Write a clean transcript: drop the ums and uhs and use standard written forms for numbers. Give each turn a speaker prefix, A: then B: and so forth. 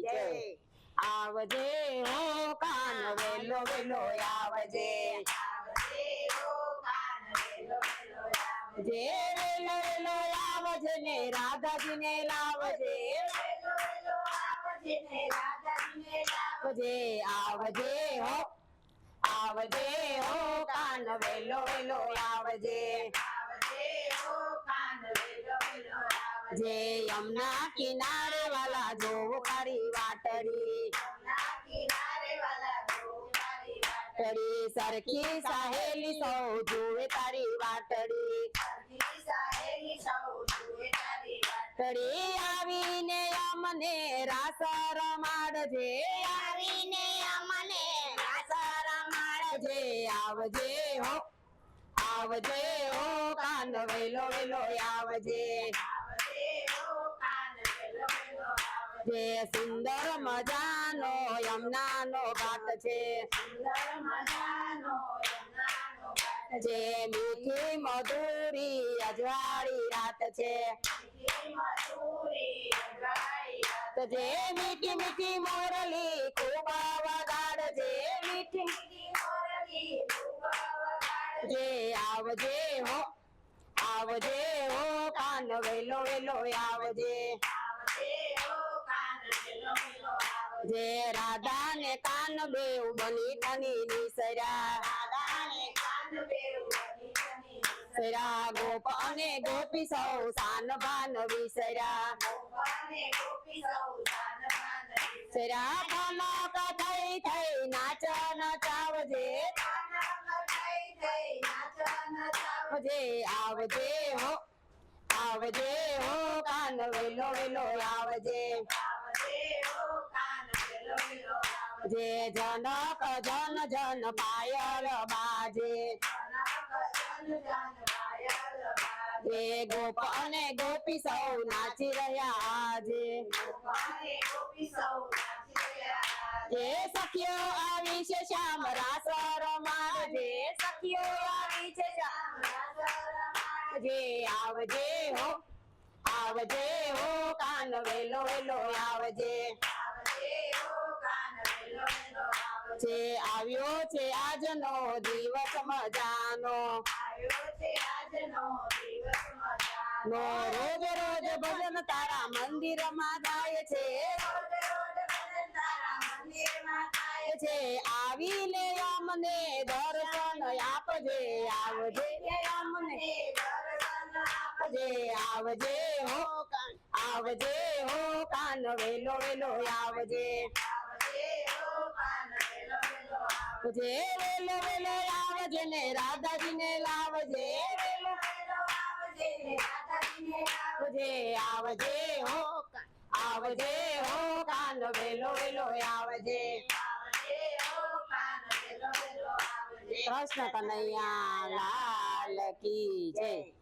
A: જય આવજે હો કાન વેલો વેલો આવજે જે વેલો વેલો આવજે ને રાધાજીને લાવજે આવજે હો કાન વેલો વેલો આવજે જે યમુના કિનારે વાલા જોવ તારી વાટડી સરખી સહેલી સૌ જોવે તારી વાટડી આવીને અમને રાસ રમાડજે આવજે હો કાન વેલો વેલો આવજે જે સુંદર મજાનો યમુનાનો ઘાટ છે જે મીઠી મધુરી અજવાળી રાત છે જે મીઠી મીઠી મોરલી ખૂબ વગાડજે જે આવજે હો કાન વેલો વેલો આવજે જે રાધા ને કાન બેવ બની તની નિસર્યા ગોપ અને ગોપી સૌ સાન ભાન વિસર્યા કનક થઈ થઈ નાચ નચાવજે આવજે હો કાન વેલો વેલો આવજે જે જનક જન જન પાયલ બાજે જે ગોપ અને ગોપી સૌ નાચી રહ્યા આજે જે સખીઓ આવી છે શ્યામ રાસ રમાડજે જે આવજે હો કાન વેલો વેલો આવજે જે આવ્યો છે આજનો દિવસ મજાનો રોજ રોજ ભજન તારા મંદિર માં થાય છે આવીને અમને દર્શન આપજે આવજે હો કાન વેલો વેલો આવજે જે વેલો વેલો આવજે ને રાધાજીને લાવજે આવજે હો કાન વેલો વેલો આવજે કૃષ્ણ કનૈયા લાલ કી જય